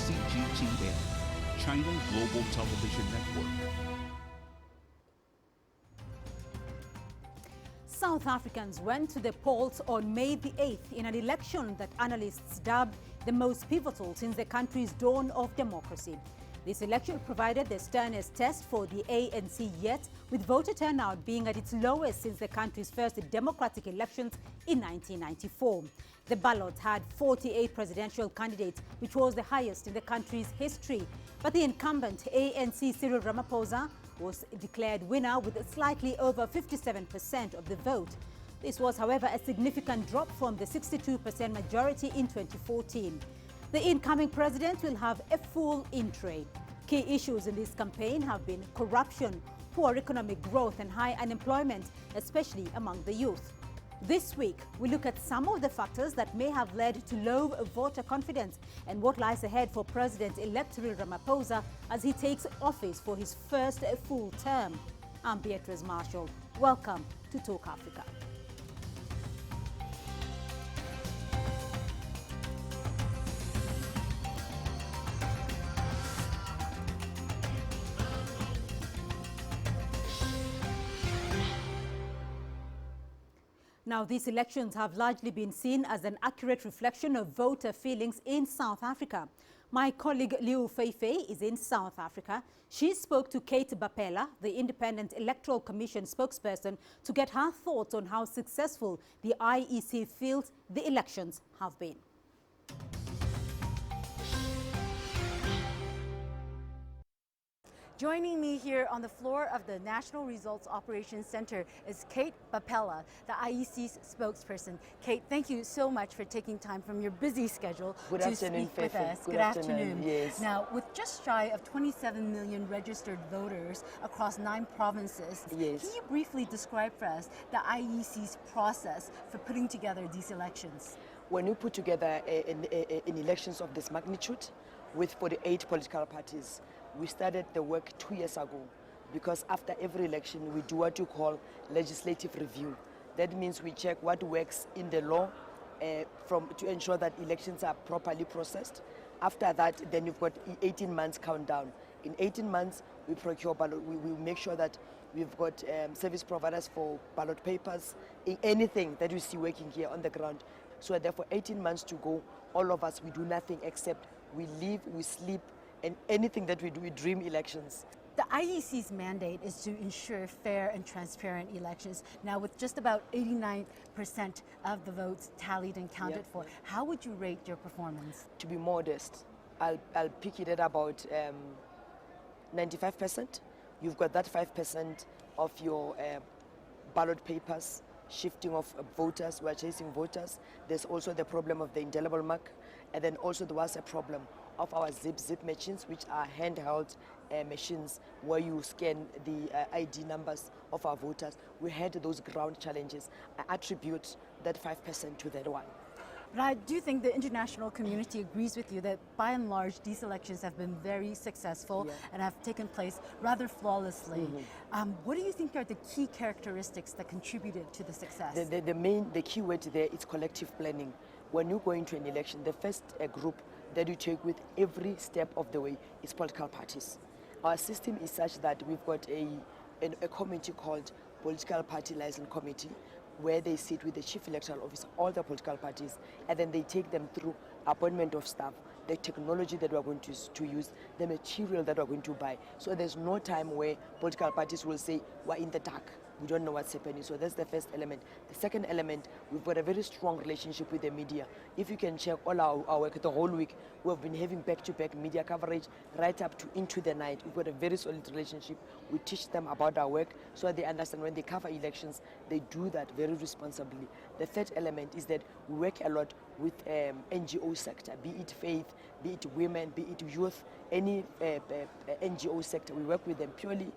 CGTN, China Global Television Network. South Africans went to the polls on May the 8th in an election that analysts dubbed the most pivotal since the country's dawn of democracy. This election provided the sternest test for the ANC yet, with voter turnout being at its lowest since the country's first democratic elections in 1994. The ballot had 48 presidential candidates, which was the highest in the country's history. But the incumbent ANC Cyril Ramaphosa was declared winner with slightly over 57% of the vote. This was, however, a significant drop from the 62% majority in 2014. The incoming president will have a full in-tray. Key issues in this campaign have been corruption, poor economic growth and high unemployment, especially among the youth. This week, we look at some of the factors that may have led to low voter confidence and what lies ahead for President-elect Cyril Ramaphosa as he takes office for his first full term. I'm Beatrice Marshall. Welcome to Talk Africa. Now, these elections have largely been seen as an accurate reflection of voter feelings in South Africa. My colleague Liu Feifei is in South Africa. She spoke to Kate Bapela, the Independent Electoral Commission spokesperson, to get her thoughts on how successful the IEC feels the elections have been. Joining me here on the floor of the National Results Operations Center is Kate Bapela, the IEC's spokesperson. Kate, thank you so much for taking time from your busy schedule to speak with us. Good afternoon. Yes. Now, with just shy of 27 million registered voters across 9 provinces, yes, can you briefly describe for us the IEC's process for putting together these elections? When we put together an elections of this magnitude with 48 political parties, we started the work 2 years ago, because after every election we do what you call legislative review. That means we check what works in the law to ensure that elections are properly processed. After that, then you've got 18 months countdown. In 18 months, we procure ballot. We make sure that we've got service providers for ballot papers, anything that we see working here on the ground. So therefore, 18 months to go, all of us, we do nothing except we live, we sleep, and anything that we do, we dream elections. The IEC's mandate is to ensure fair and transparent elections. Now, with just about 89% of the votes tallied and counted for, how would you rate your performance? To be modest, I'll pick it at about 95%. You've got that 5% of your ballot papers shifting of voters, we're chasing voters. There's also the problem of the indelible mark, and then also there was a problem of our zip machines, which are handheld machines where you scan the ID numbers of our voters. We had those ground challenges. I attribute that 5% to that one. But I do think the international community agrees with you that by and large these elections have been very successful and have taken place rather flawlessly. What do you think are the key characteristics that contributed to the success? The key word there is collective planning. When you go into an election, the first group that you take with every step of the way is political parties. Our system is such that we've got a committee called Political Party Liaison Committee, where they sit with the chief electoral officer, all the political parties, and then they take them through appointment of staff, the technology that we're going to use, the material that we're going to buy. So there's no time where political parties will say, we're in the dark, we don't know what's happening. So that's the first element. The second element, we've got a very strong relationship with the media. If you can check all our work the whole week, we've been having back-to-back media coverage right up to into the night. We've got a very solid relationship. We teach them about our work so they understand when they cover elections, they do that very responsibly. The third element is that we work a lot with NGO sector, be it faith, be it women, be it youth, any NGO sector. We work with them purely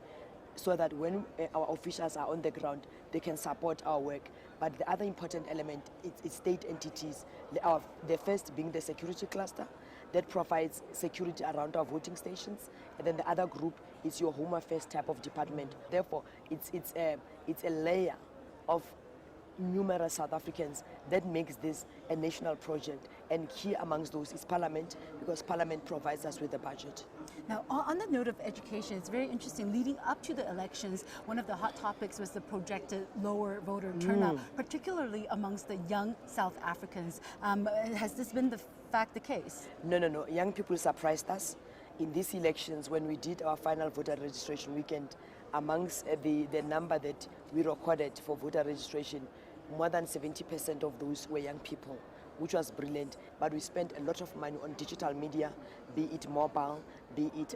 so that when our officials are on the ground, they can support our work. But the other important element is state entities. The first being the security cluster that provides security around our voting stations, and then the other group is your home affairs type of department. Therefore, it's a layer of numerous South Africans that makes this a national project. And key amongst those is Parliament, because Parliament provides us with the budget. Now, on the note of education, it's very interesting. Leading up to the elections, one of the hot topics was the projected lower voter turnout, particularly amongst the young South Africans. Has this been the case? No. Young people surprised us. In these elections, when we did our final voter registration weekend, amongst the number that we recorded for voter registration, more than 70% of those were young people, which was brilliant. But we spent a lot of money on digital media, be it mobile, be it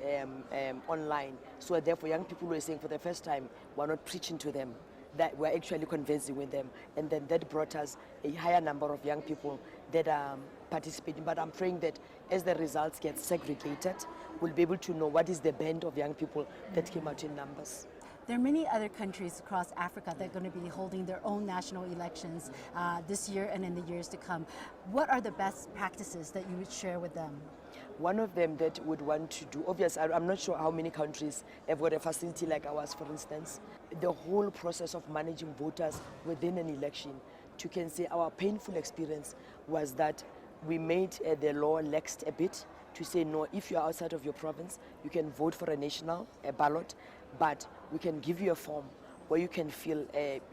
online. So therefore, young people were saying for the first time, we're not preaching to them, that we're actually conversing with them. And then that brought us a higher number of young people that are participating. But I'm praying that as the results get segregated, we'll be able to know what is the band of young people that came out in numbers. There are many other countries across Africa that are going to be holding their own national elections this year and in the years to come. What are the best practices that you would share with them? One of them that would want to do, obviously, I'm not sure how many countries have got a facility like ours, for instance. The whole process of managing voters within an election, you can say our painful experience was that we made the law laxed a bit to say, no, if you're outside of your province, you can vote for a national ballot, but we can give you a form where you can fill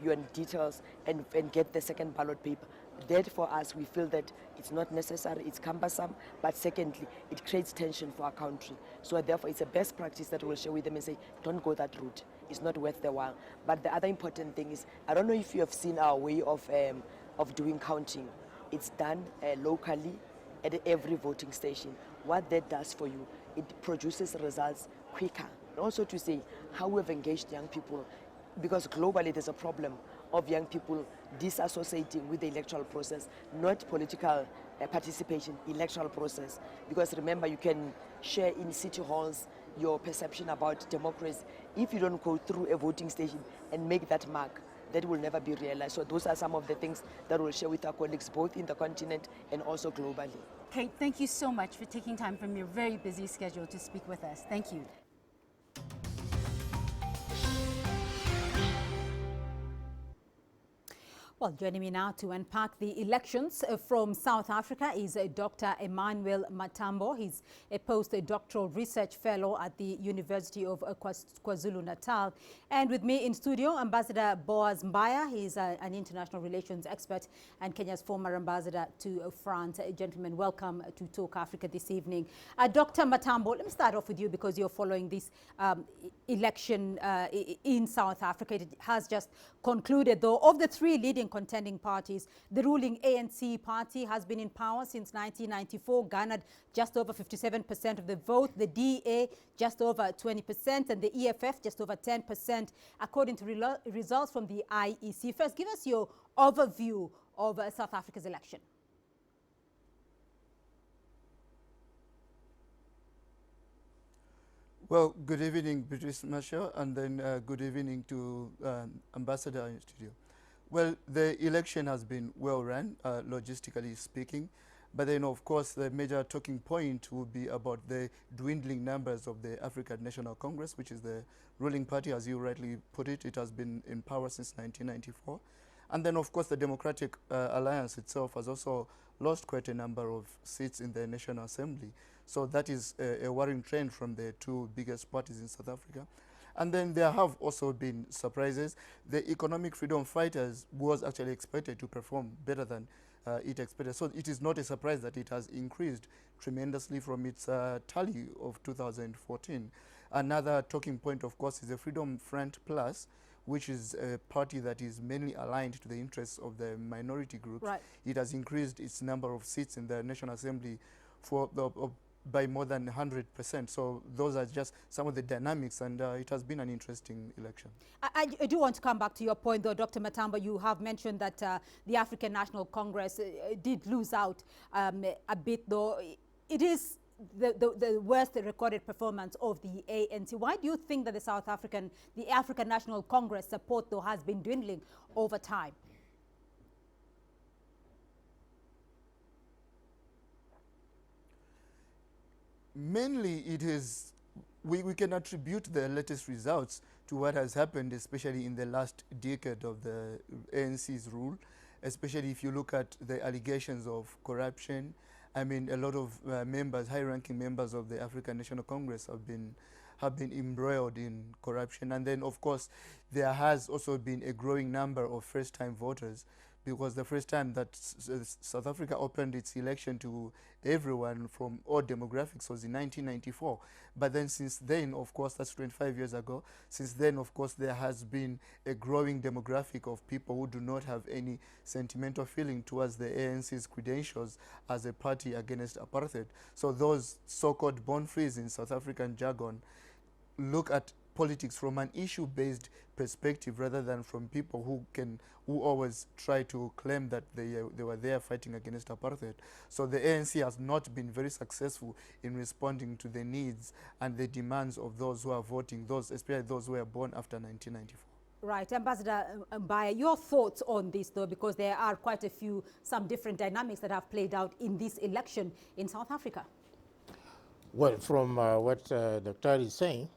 your details and get the second ballot paper. That for us, we feel that it's not necessary, it's cumbersome, but secondly, it creates tension for our country. So therefore, it's a best practice that we'll share with them and say, don't go that route. It's not worth the while. But the other important thing is, I don't know if you have seen our way of doing counting. It's done locally at every voting station. What that does for you, it produces results quicker. And also to say how we've engaged young people, because globally there's a problem of young people disassociating with the electoral process, not political participation, electoral process. Because remember, you can share in city halls your perception about democracy. If you don't go through a voting station and make that mark, that will never be realized. So those are some of the things that we'll share with our colleagues, both in the continent and also globally. Kate, thank you so much for taking time from your very busy schedule to speak with us. Thank you. Well, joining me now to unpack the elections from South Africa is Dr. Emmanuel Matambo. He's a postdoctoral research fellow at the University of KwaZulu-Natal. And with me in studio, Ambassador Boaz Mbaya. He's an international relations expert and Kenya's former ambassador to France. Gentlemen, welcome to Talk Africa this evening. Dr. Matambo, let me start off with you because you're following this election in South Africa. It has just concluded, though. Of the three leading contending parties, the ruling ANC party has been in power since 1994, garnered just over 57% of the vote, the DA just over 20%, and the EFF just over 10%, according to results from the IEC. First, give us your overview of South Africa's election. Well, good evening, Beatrice Marshall, and then good evening to Ambassador in studio. Well, the election has been well run, logistically speaking, but then of course the major talking point would be about the dwindling numbers of the African National Congress, which is the ruling party, as you rightly put it. It has been in power since 1994. And then of course the Democratic Alliance itself has also lost quite a number of seats in the National Assembly. So that is a worrying trend from the two biggest parties in South Africa. And then there have also been surprises. The Economic Freedom Fighters was actually expected to perform better than it expected. So it is not a surprise that it has increased tremendously from its tally of 2014. Another talking point, of course, is the Freedom Front Plus, which is a party that is mainly aligned to the interests of the minority groups. Right. It has increased its number of seats in the National Assembly by more than 100%. So those are just some of the dynamics, and it has been an interesting election. I do want to come back to your point, though, Dr. Matambo. You have mentioned that the African National Congress did lose out a bit, though. It is the worst recorded performance of the ANC. Why do you think that the African National Congress support, though, has been dwindling over time? Mainly it is we can attribute the latest results to what has happened, especially in the last decade of the ANC's rule, especially if you look at the allegations of corruption. I mean, a lot of members, high-ranking members of the African National Congress have been embroiled in corruption. And then, of course, there has also been a growing number of first-time voters, because the first time that South Africa opened its election to everyone from all demographics was in 1994. But then since then, of course, that's 25 years ago, since then, of course, there has been a growing demographic of people who do not have any sentimental feeling towards the ANC's credentials as a party against apartheid. So those so-called born-frees in South African jargon look at politics from an issue-based perspective rather than from people who always try to claim that they were there fighting against apartheid. So the ANC has not been very successful in responding to the needs and the demands of those who are voting, especially those who were born after 1994. Right, Ambassador Mbaya, your thoughts on this though, because there are quite some different dynamics that have played out in this election in South Africa. Well, from what Doctoral is saying,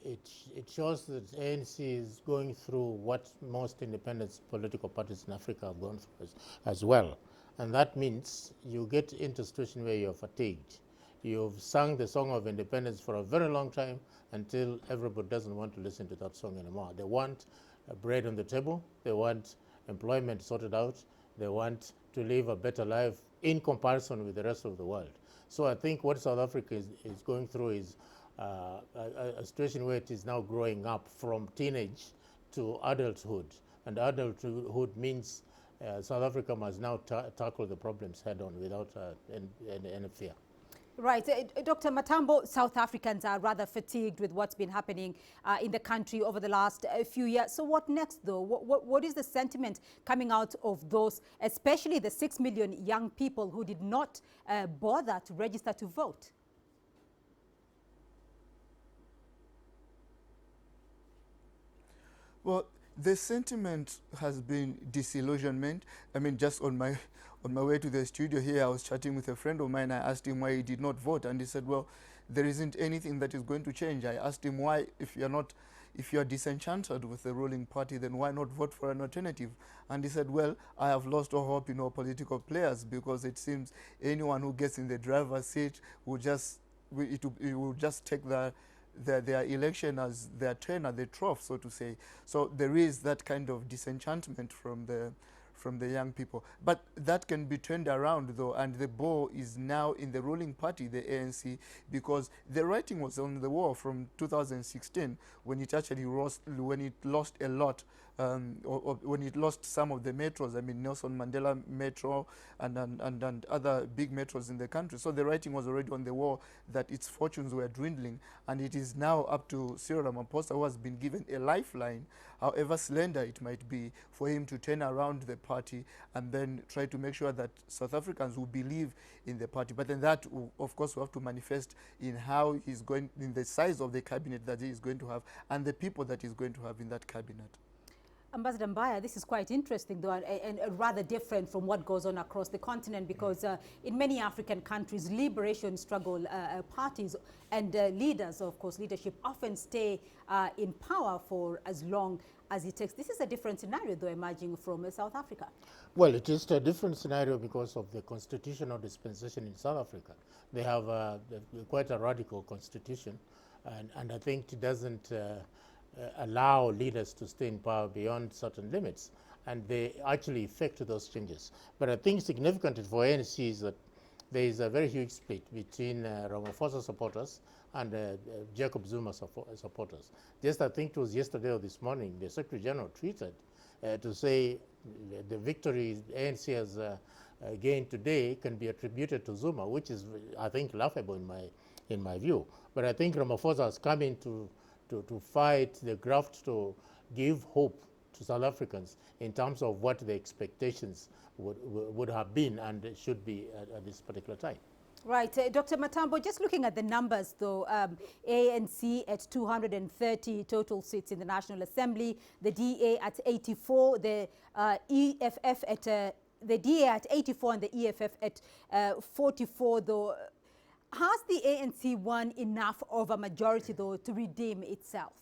it shows that ANC is going through what most independent political parties in Africa have gone through as well. And that means you get into a situation where you're fatigued. You've sung the song of independence for a very long time until everybody doesn't want to listen to that song anymore. They want bread on the table, they want employment sorted out, they want to live a better life in comparison with the rest of the world. So I think what South Africa is going through is a situation where it is now growing up from teenage to adulthood. And adulthood means South Africa must now tackle the problems head on without any fear. Right. Dr. Matambo, South Africans are rather fatigued with what's been happening in the country over the last few years. So what next, though? What is the sentiment coming out of those, especially the 6 million young people who did not bother to register to vote? Well, the sentiment has been disillusionment. I mean, just on my way to the studio here, I was chatting with a friend of mine. I asked him why he did not vote, and he said, well, there isn't anything that is going to change. I asked him why, if you're disenchanted with the ruling party, then why not vote for an alternative? And he said, well, I have lost all hope in all political players, because it seems anyone who gets in the driver's seat will just take their election as their turn at the trough, so to say. So there is that kind of disenchantment from the young people. But that can be turned around, though, and the ball is now in the ruling party, the ANC, because the writing was on the wall from 2016 when it actually lost a lot, or when it lost some of the metros. I mean, Nelson Mandela Metro and other big metros in the country. So the writing was already on the wall that its fortunes were dwindling, and it is now up to Cyril Ramaphosa, who has been given a lifeline, however slender it might be, for him to turn around the party and then try to make sure that South Africans will believe in the party. But then that, of course, will have to manifest in how he's going, in the size of the cabinet that he is going to have and the people that he's going to have in that cabinet. Ambassador Mbaya, this is quite interesting, though, and rather different from what goes on across the continent, because in many African countries, liberation struggle parties and leaders, of course, leadership often stay in power for as long as it takes. This is a different scenario, though, emerging from South Africa. Well, it is a different scenario because of the constitutional dispensation in South Africa. They have quite a radical constitution, and I think it doesn't allow leaders to stay in power beyond certain limits, and they actually effect those changes. But I think significant for ANC is that there is a very huge split between Ramaphosa supporters and Jacob Zuma supporters. Just I think it was yesterday or this morning, the Secretary General tweeted to say the victory ANC has gained today can be attributed to Zuma, which is, I think, laughable in my view. But I think Ramaphosa has come in to fight the graft, to give hope to South Africans in terms of what the expectations would have been and should be at this particular time. Right. Dr. Matambo, just looking at the numbers, though, ANC at 230 total seats in the National Assembly, the DA at 84, the EFF at the DA at 84 and the EFF at 44, though. Has the ANC won enough of a majority, though, to redeem itself?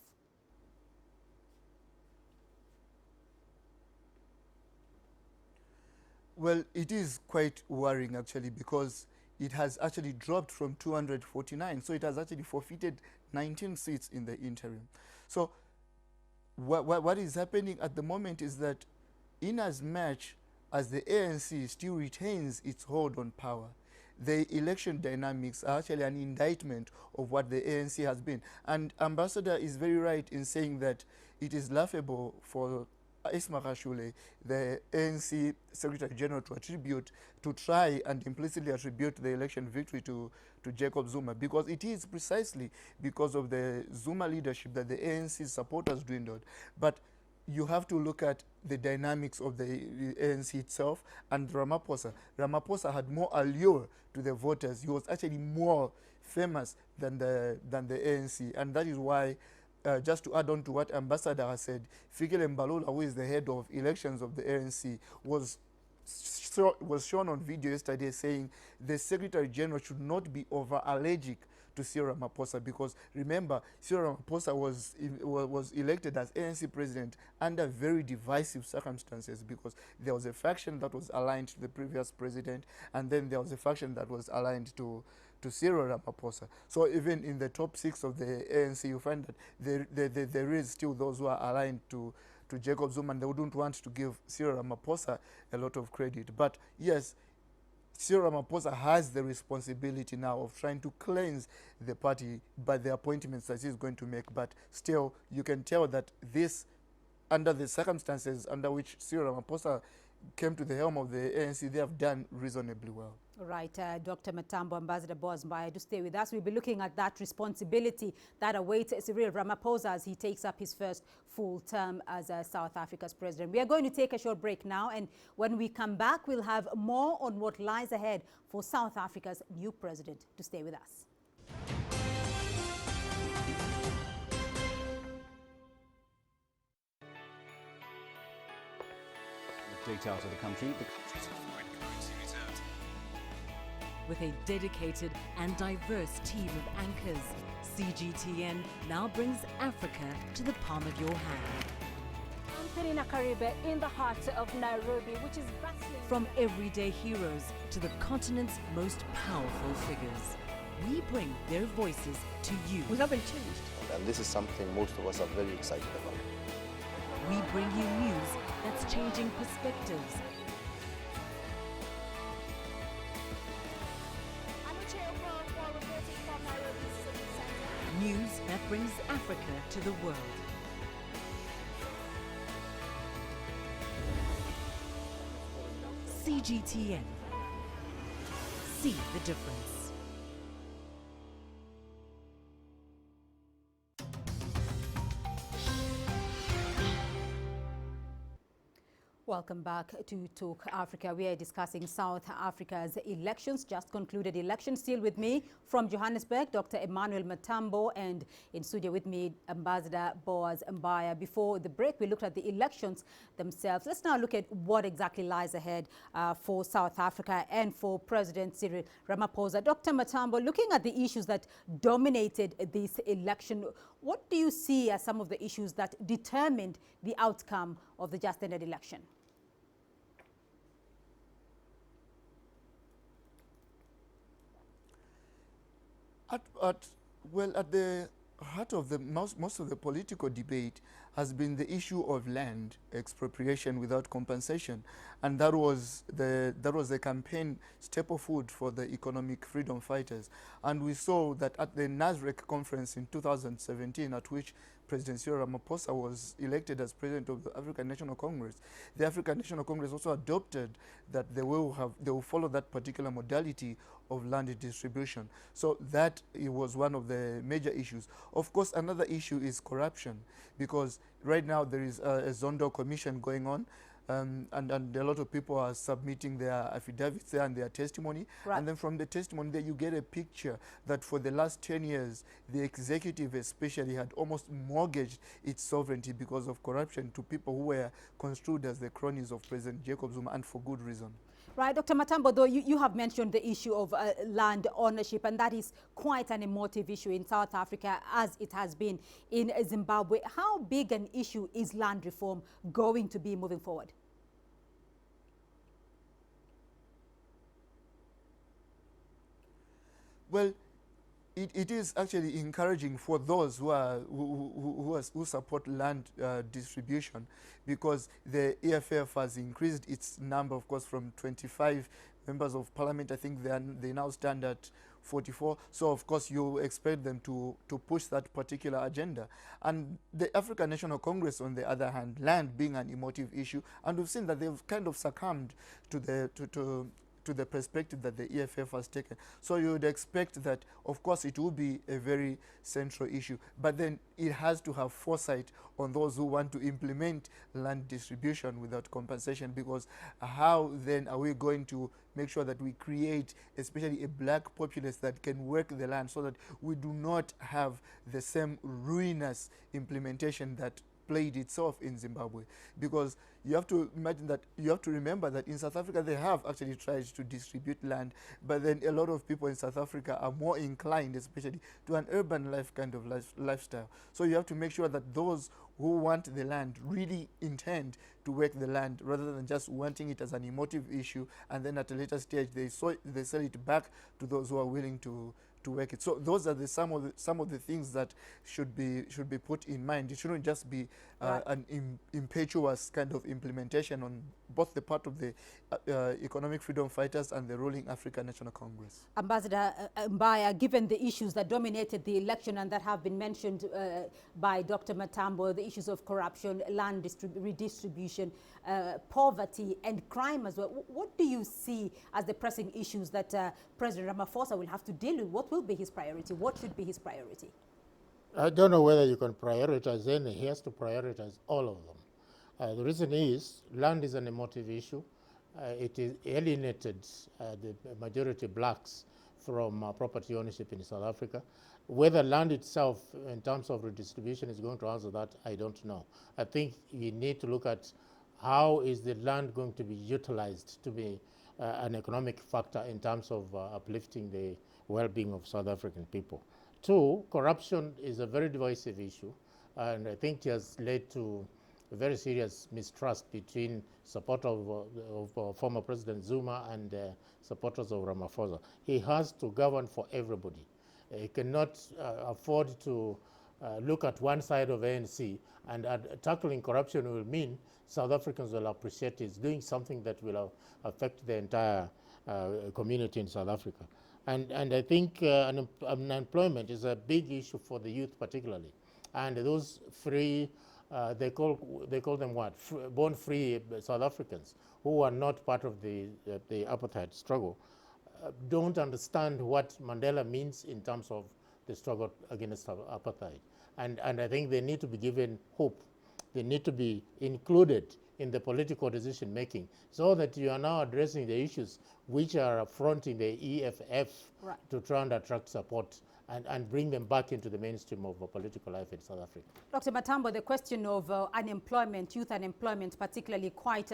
Well, it is quite worrying, actually, because it has actually dropped from 249. So it has actually forfeited 19 seats in the interim. So what is happening at the moment is that in as much as the ANC still retains its hold on power, the election dynamics are actually an indictment of what the ANC has been. And Ambassador is very right in saying that it is laughable for Isma Rashule, the ANC Secretary General, to try and implicitly attribute the election victory to Jacob Zuma, because it is precisely because of the Zuma leadership that the ANC supporters dwindled. But you have to look at the dynamics of the ANC itself and Ramaphosa. Ramaphosa had more allure to the voters. He was actually more famous than the ANC, and that is why, just to add on to what Ambassador has said, Fikile Mbalula, who is the head of elections of the ANC, was shown on video yesterday saying the Secretary General should not be over allergic to Cyril Ramaphosa, because remember, Cyril Ramaphosa was elected as ANC president under very divisive circumstances, because there was a faction that was aligned to the previous president, and then there was a faction that was aligned to Cyril Ramaphosa. So even in the top 6 of the ANC, you find that there is still those who are aligned to Jacob Zuma, and they wouldn't want to give Cyril Ramaphosa a lot of credit. But yes, Cyril Ramaphosa has the responsibility now of trying to cleanse the party by the appointments that he's going to make. But still, you can tell that this, under the circumstances under which Cyril Ramaphosa came to the helm of the ANC, they have done reasonably well. Right, Dr. Matambo, Ambassador Boaz Mbaya, do stay with us. We'll be looking at that responsibility that awaits Cyril Ramaphosa as he takes up his first full term as South Africa's president. We are going to take a short break now, and when we come back, we'll have more on what lies ahead for South Africa's new president. Do stay with us. Data out of the country. The country's foreign currency reserves. With a dedicated and diverse team of anchors, CGTN now brings Africa to the palm of your hand. I'm Penina Karibe in the heart of Nairobi, which is bustling. From everyday heroes to the continent's most powerful figures, we bring their voices to you. We haven't changed. And this is something most of us are very excited about. We bring you news that's changing perspectives. News that brings Africa to the world. CGTN. See the difference. Welcome back to Talk Africa. We are discussing South Africa's elections, just concluded elections. Still with me from Johannesburg, Dr. Emmanuel Matambo, and in studio with me, Ambassador Boaz Mbaya. Before the break, we looked at the elections themselves. Let's now look at what exactly lies ahead for South Africa and for President Cyril Ramaphosa. Dr. Matambo, looking at the issues that dominated this election, what do you see as some of the issues that determined the outcome of the just-ended election? At the heart of the most of the political debate has been the issue of land expropriation without compensation, and that was the campaign staple food for the economic freedom fighters. And we saw that at the NASREC conference in 2017, at which President Cyril Ramaphosa was elected as president of the African National Congress, the African National Congress also adopted that they will follow that particular modality of land distribution. So that was one of the major issues. Of course, another issue is corruption, because right now there is a Zondo commission going on, and a lot of people are submitting their affidavits there and their testimony. Right. And then from the testimony there you get a picture that for the last 10 years, the executive especially had almost mortgaged its sovereignty because of corruption to people who were construed as the cronies of President Jacob Zuma, and for good reason. Right, Dr. Matambo, though you have mentioned the issue of land ownership, and that is quite an emotive issue in South Africa, as it has been in Zimbabwe. How big an issue is land reform going to be moving forward? Well, it is actually encouraging for those who support land distribution, because the EFF has increased its number, of course, from 25 members of parliament. I think they now stand at 44. So, of course, you expect them to push that particular agenda. And the African National Congress, on the other hand, land being an emotive issue, and we've seen that they've kind of succumbed to the perspective that the EFF has taken. So you would expect that, of course, it will be a very central issue, but then it has to have foresight on those who want to implement land distribution without compensation, because how then are we going to make sure that we create especially a black populace that can work the land, so that we do not have the same ruinous implementation that played itself in Zimbabwe? Because you have to imagine that, you have to remember that in South Africa they have actually tried to distribute land, but then a lot of people in South Africa are more inclined, especially, to an urban life kind of lifestyle. So you have to make sure that those who want the land really intend to work the land, rather than just wanting it as an emotive issue, and then at a later stage they sell it back to those who are willing to work it. So those are some of the things that should be put in mind. It shouldn't just be an impetuous kind of implementation on both the part of the economic freedom fighters and the ruling African National Congress. Ambassador Mbaya, given the issues that dominated the election and that have been mentioned by Dr. Matambo, the issues of corruption, land redistribution, poverty and crime as well, what do you see as the pressing issues that President Ramaphosa will have to deal with? What will be his priority? What should be his priority? I don't know whether you can prioritize any. He has to prioritize all of them. The reason is, land is an emotive issue. It is alienated the majority blacks from property ownership in South Africa. Whether land itself, in terms of redistribution, is going to answer that, I don't know. I think we need to look at how is the land going to be utilized to be an economic factor in terms of uplifting the well-being of South African people. Two, corruption is a very divisive issue, and I think it has led to a very serious mistrust between supporters of former President Zuma and supporters of Ramaphosa. He has to govern for everybody. He cannot afford to look at one side of ANC, and tackling corruption will mean South Africans will appreciate he's doing something that will affect the entire community in South Africa. And I think unemployment is a big issue for the youth particularly. And those free, they call them what? Born free South Africans who are not part of the apartheid struggle don't understand what Mandela means in terms of the struggle against apartheid. And I think they need to be given hope. They need to be included in the political decision making, so that you are now addressing the issues which are affronting the EFF to try and attract support and bring them back into the mainstream of political life in South Africa. Dr. Matambo, the question of unemployment, youth unemployment, particularly quite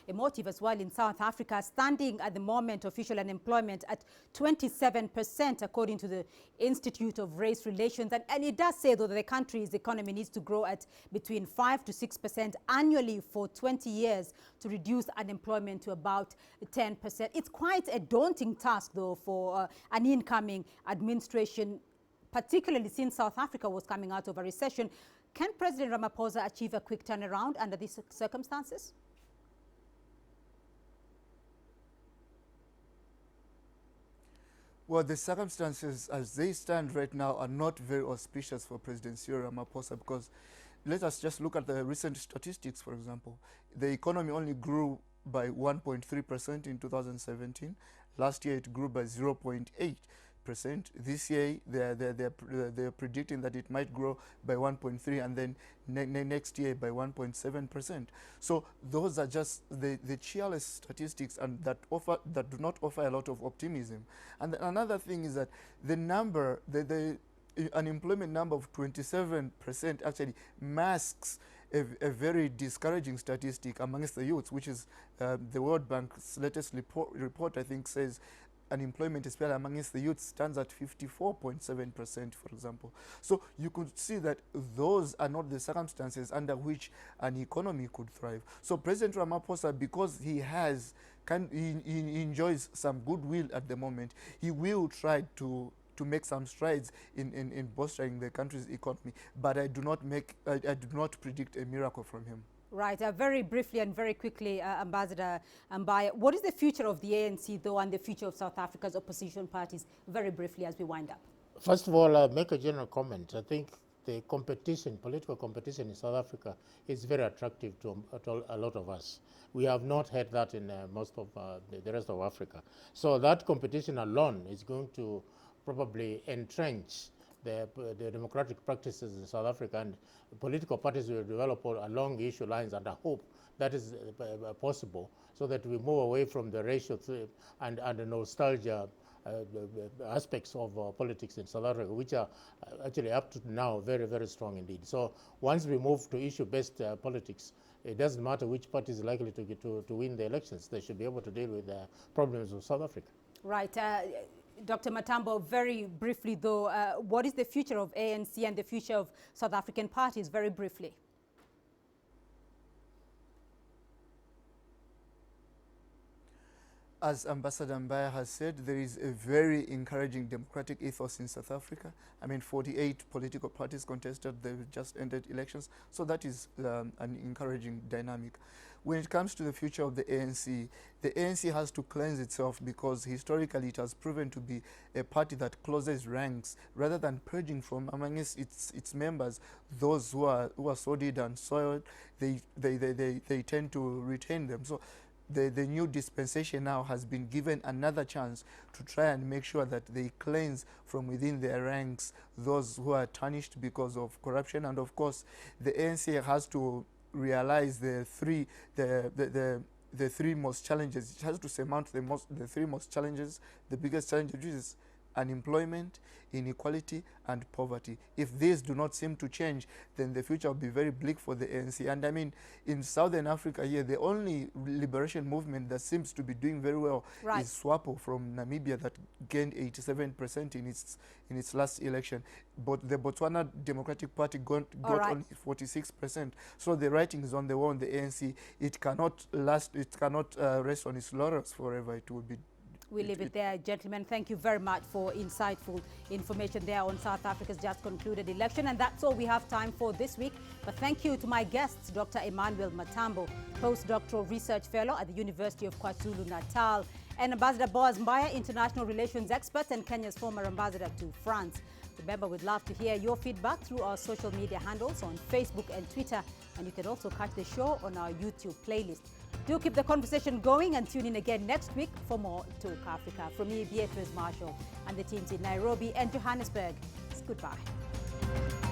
emotive as well in South Africa, standing at the moment official unemployment at 27%, according to the Institute of Race Relations. And it does say, though, that the country's economy needs to grow at between 5 to 6% annually for 20 years to reduce unemployment to about 10%. It's quite a daunting task, though, for an incoming administration, particularly since South Africa was coming out of a recession. Can President Ramaphosa achieve a quick turnaround under these circumstances? Well, the circumstances as they stand right now are not very auspicious for President Cyril Ramaphosa, because let us just look at the recent statistics, for example. The economy only grew by 1.3% in 2017. Last year it grew by 0.8%. This year they're predicting that it might grow by 1.3%, and then next year by 1.7%. So those are just the cheerless statistics, and that do not offer a lot of optimism. And another thing is that the number, the unemployment number of 27% actually masks a very discouraging statistic amongst the youths, which is the World Bank's latest report, I think, says unemployment, especially amongst the youth, stands at 54.7%, for example. So you could see that those are not the circumstances under which an economy could thrive. So President Ramaphosa, because he he enjoys some goodwill at the moment, he will try to make some strides in bolstering the country's economy. But I do not predict a miracle from him. Right. Very briefly and very quickly, Ambassador Mbaya, what is the future of the ANC, though, and the future of South Africa's opposition parties, very briefly as we wind up? First of all, I'll make a general comment. I think the competition, political competition in South Africa is very attractive to a lot of us. We have not had that in most of the rest of Africa. So that competition alone is going to probably entrench the democratic practices in South Africa, and political parties will develop along issue lines, and I hope that is possible, so that we move away from the racial and the nostalgia aspects of politics in South Africa, which are actually up to now very, very strong indeed. So once we move to issue-based politics, it doesn't matter which party is likely to win the elections. They should be able to deal with the problems of South Africa. Right. Dr. Matambo, very briefly though, what is the future of ANC and the future of South African parties, very briefly? As Ambassador Mbaya has said, there is a very encouraging democratic ethos in South Africa. I mean, 48 political parties contested, they've just ended elections, so that is an encouraging dynamic. When it comes to the future of the ANC has to cleanse itself, because historically it has proven to be a party that closes ranks rather than purging from amongst its members those who are sordid and soiled. They tend to retain them. So the new dispensation now has been given another chance to try and make sure that they cleanse from within their ranks those who are tarnished because of corruption. And of course, the ANC has to realize the three most challenges. It has to surmount the three most challenges. The biggest challenge, which is unemployment, inequality, and poverty. If these do not seem to change, then the future will be very bleak for the ANC. And I mean, in Southern Africa here, the only liberation movement that seems to be doing very well is SWAPO from Namibia, that gained 87% in its last election. But the Botswana Democratic Party got only 46%. So the writing is on the wall in the ANC. It cannot last. It cannot rest on its laurels forever. It will be. We leave it there, gentlemen. Thank you very much for insightful information there on South Africa's just concluded election. And that's all we have time for this week. But thank you to my guests, Dr. Emmanuel Matambo, postdoctoral research fellow at the University of KwaZulu-Natal, and Ambassador Boaz Mbaya, international relations expert and Kenya's former ambassador to France. Remember, we'd love to hear your feedback through our social media handles on Facebook and Twitter. And you can also catch the show on our YouTube playlist. Do keep the conversation going and tune in again next week for more Talk Africa. From me, Beatrice Marshall, and the teams in Nairobi and Johannesburg. Goodbye.